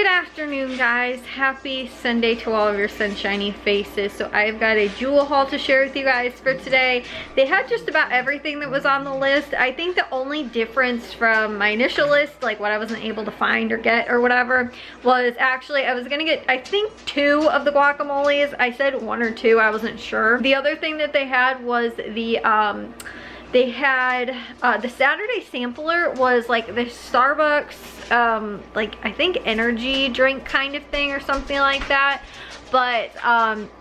Good afternoon, guys. Happy Sunday to all of your sunshiny faces. So I've got a Jewel haul to share with you guys for today. They had just about everything that was on the list. I think the only difference from my initial list, like what I wasn't able to find or get or whatever, was actually I was gonna get, I think, 2 of the guacamoles. I said 1 or 2, I wasn't sure. The other thing that they had was the they had the Saturday sampler was like the Starbucks like I think energy drink kind of thing or something like that, but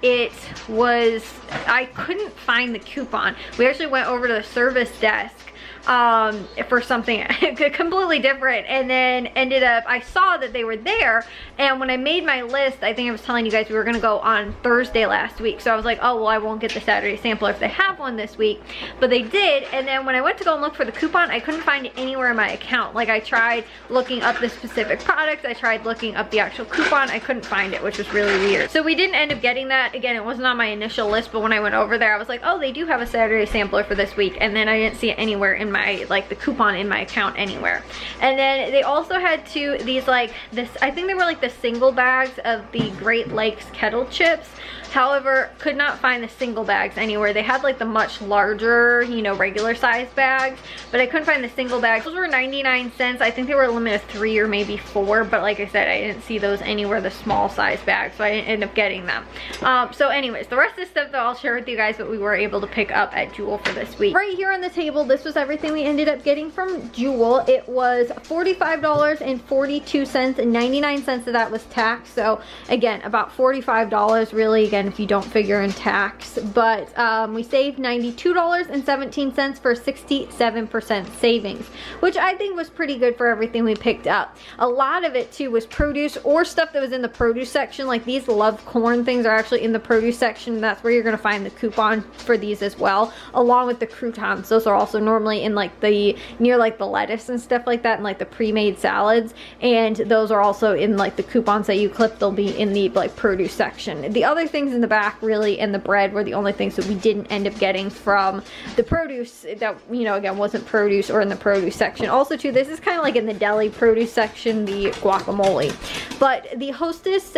it was, I couldn't find the coupon. We actually went over to the service desk for something completely different, and then ended up, I saw that they were there, and when I made my list, I think I was telling you guys we were gonna go on Thursday last week, so I was like, oh well, I won't get the Saturday sampler if they have one this week, but they did. And then when I went to go and look for the coupon, I couldn't find it anywhere in my account. Like, I tried looking up the specific product, I tried looking up the actual coupon, I couldn't find it, which was really weird. So we didn't end up getting that. Again, it wasn't on my initial list, but when I went over there, I was like, oh, they do have a Saturday sampler for this week, and then I didn't see it anywhere in my, like, the coupon in my account anywhere. And then they also had these, like, this, I think they were like the single bags of the Great Lakes kettle chips. However, could not find the single bags anywhere. They had like the much larger, you know, regular size bags, but I couldn't find the single bags. Those were 99 cents. I think they were a limit of 3 or maybe 4, but like I said, I didn't see those anywhere, the small size bags, so I didn't end up getting them. So anyways, the rest of the stuff that I'll share with you guys what we were able to pick up at Jewel for this week. Right here on the table, this was everything we ended up getting from Jewel. It was $45.42, and 99 cents of that was tax. So again, about $45 really, again, if you don't figure in tax, but we saved $92.17 for 67% savings, which I think was pretty good for everything we picked up. A lot of it too was produce or stuff that was in the produce section. Like these love corn things are actually in the produce section. That's where you're going to find the coupon for these as well, along with the croutons. Those are also normally in like the near like the lettuce and stuff like that, and like the pre-made salads, and those are also in like the coupons that you clip. They'll be in the like produce section. The other things in the back really, and the bread, were the only things that we didn't end up getting from the produce that, you know, again, wasn't produce or in the produce section. Also too, this is kind of like in the deli produce section, the guacamole. But the Hostess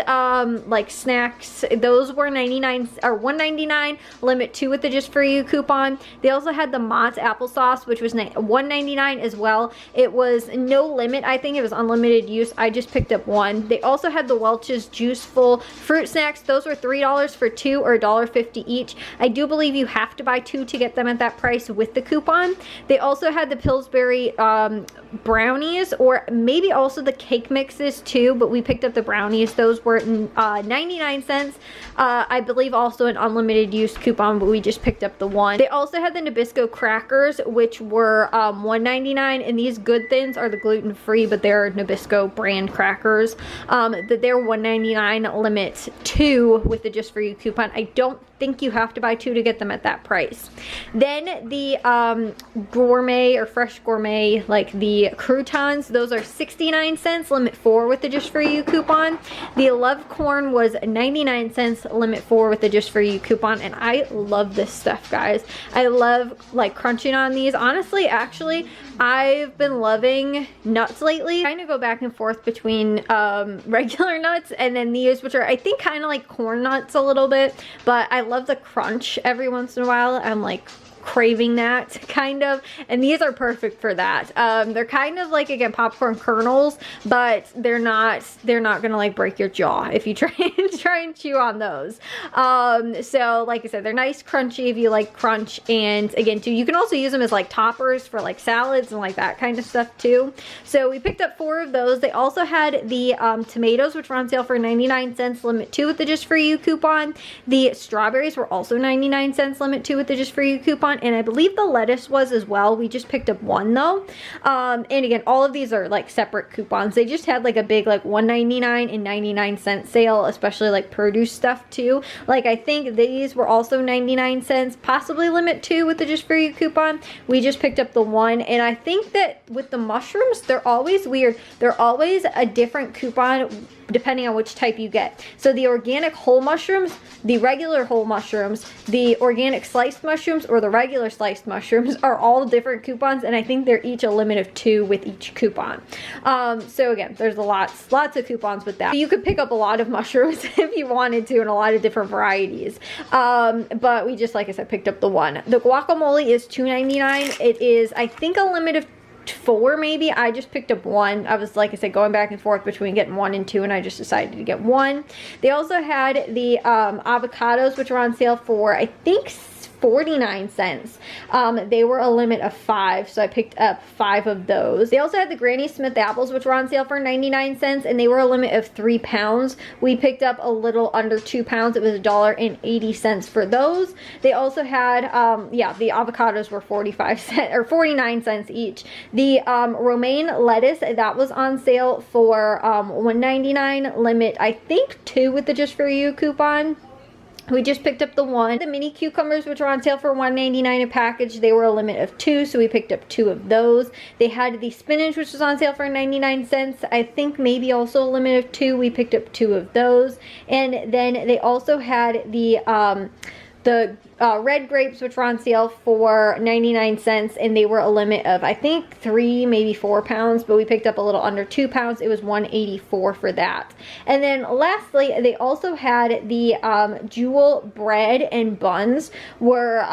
like snacks, those were 99 or $1.99, limit 2 with the Just For You coupon. They also had the Mott's applesauce, which was $1.99 as well. It was no limit. I think it was unlimited use. I just picked up 1. They also had the Welch's Juiceful fruit snacks. Those were $3 for 2 or $1.50 each. I do believe you have to buy 2 to get them at that price with the coupon. They also had the Pillsbury brownies, or maybe also the cake mixes too, but we picked up the brownies. Those were 99 cents. I believe also an unlimited use coupon, but we just picked up the 1. They also had the Nabisco crackers, which were $1.99, and these Good Thins are the gluten-free, but they're Nabisco brand crackers. They're $1.99, limit 2 with the Just For You coupon. I don't think you have to buy 2 to get them at that price. Then the gourmet or fresh gourmet, like the croutons, those are 69 cents, limit 4 with the Just For You coupon. The Love Corn was 99 cents, limit 4 with the Just For You coupon, and I love this stuff, guys. I love like crunching on these. Honestly, actually, I've been loving nuts lately. I kind of go back and forth between regular nuts and then these, which are, I think, kind of like corn nuts a little bit, but I love the crunch every once in a while. I'm like craving that kind of, and these are perfect for that. They're kind of like, again, popcorn kernels, but they're not gonna like break your jaw if you try and chew on those. So like I said, they're nice crunchy if you like crunch, and again too, you can also use them as like toppers for like salads and like that kind of stuff too. So we picked up 4 of those. They also had the tomatoes, which were on sale for 99 cents, limit 2 with the Just For You coupon. The strawberries were also 99 cents, limit 2 with the Just For You coupon, and I believe the lettuce was as well. We just picked up 1 though. And again, all of these are like separate coupons. They just had like a big like $1.99 and 99 cent sale, especially like produce stuff too. Like I think these were also 99 cents, possibly limit 2 with the Just For You coupon. We just picked up the 1, and I think that with the mushrooms, they're always weird. They're always a different coupon depending on which type you get. So the organic whole mushrooms, the regular whole mushrooms, the organic sliced mushrooms, or the regular regular sliced mushrooms are all different coupons, and I think they're each a limit of 2 with each coupon. So again, there's lots of coupons with that. You could pick up a lot of mushrooms if you wanted to, and a lot of different varieties. But we just, like I said, picked up the one. The guacamole is $2.99. It is, I think, a limit of 4 maybe. I just picked up 1. I was, like I said, going back and forth between getting 1 and 2, and I just decided to get 1. They also had the avocados, which were on sale for, I think, 49 cents. They were a limit of 5, so I picked up 5 of those. They also had the Granny Smith apples, which were on sale for 99 cents, and they were a limit of 3 pounds. We picked up a little under 2 pounds. It was $1.80 for those. They also had, yeah, the avocados were 45 cents or 49 cents each. The romaine lettuce, that was on sale for $1.99, limit, I think, 2 with the Just For You coupon. We just picked up the 1. The mini cucumbers, which were on sale for $1.99 a package, they were a limit of 2, so we picked up 2 of those. They had the spinach, which was on sale for 99 cents. I think maybe also a limit of 2. We picked up 2 of those. And then they also had the red grapes, which were on sale for 99 cents, and they were a limit of, I think, 3, maybe 4 pounds, but we picked up a little under 2 pounds. It was $1.84 for that. And then lastly, they also had the Jewel bread and buns were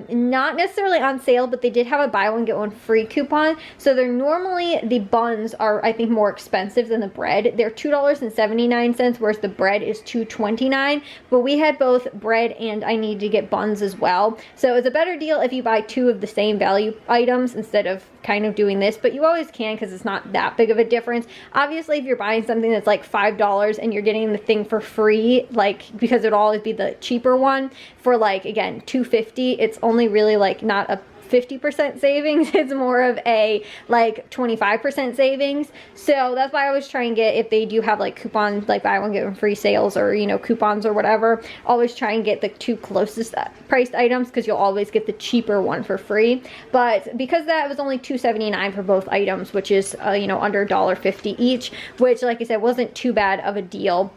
not necessarily on sale, but they did have a buy one get one free coupon. So they're normally, the buns are, I think, more expensive than the bread. They're $2.79, whereas the bread is $2.29, but we had both bread and I need to get buns as well. So it's a better deal if you buy 2 of the same value items instead of kind of doing this, but you always can because it's not that big of a difference. Obviously, if you're buying something that's like $5 and you're getting the thing for free, like, because it'll always be the cheaper one for, like, again, $2.50, it's only really like not a 50% savings. It's more of a like 25% savings. So that's why I always try and get, if they do have like coupons, like buy one get one free sales, or, you know, coupons or whatever, always try and get the 2 closest priced items, because you'll always get the cheaper one for free. But because that was only $2.79 for both items, which is you know, under $1.50 each, which, like I said, wasn't too bad of a deal.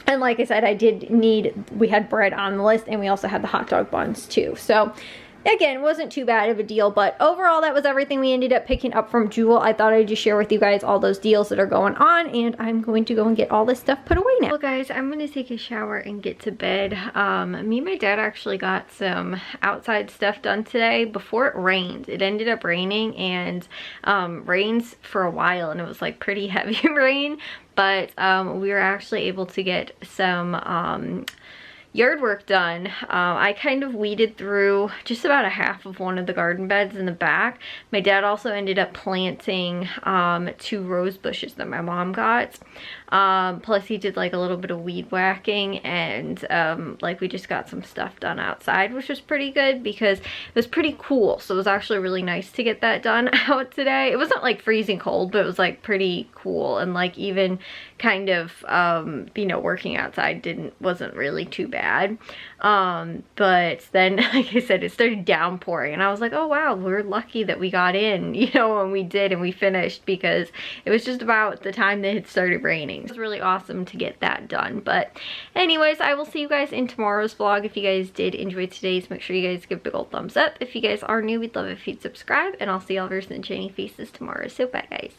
And like I said, we had bread on the list, and we also had the hot dog buns too. So again, it wasn't too bad of a deal, but overall, that was everything we ended up picking up from Jewel. I thought I'd just share with you guys all those deals that are going on, and I'm going to go and get all this stuff put away now. Well, guys, I'm going to take a shower and get to bed. Me and my dad actually got some outside stuff done today before it rained. It ended up raining, and rains for a while, and it was like pretty heavy rain, but we were actually able to get some yard work done. I kind of weeded through just about a half of one of the garden beds in the back. My dad also ended up planting 2 rose bushes that my mom got. Plus he did like a little bit of weed whacking, and like we just got some stuff done outside, which was pretty good because it was pretty cool. So it was actually really nice to get that done out today. It wasn't like freezing cold, but it was like pretty cool, and like even kind of you know, working outside wasn't really too bad. But then, like I said, it started downpouring, and I was like, oh wow, we're lucky that we got in, you know, when we did and we finished, because it was just about the time that it started raining. It was really awesome to get that done. But anyways, I will see you guys in tomorrow's vlog. If you guys did enjoy today's, make sure you guys give a big old thumbs up. If you guys are new, we'd love if you'd subscribe, and I'll see y'all versus the shiny faces tomorrow. So bye, guys.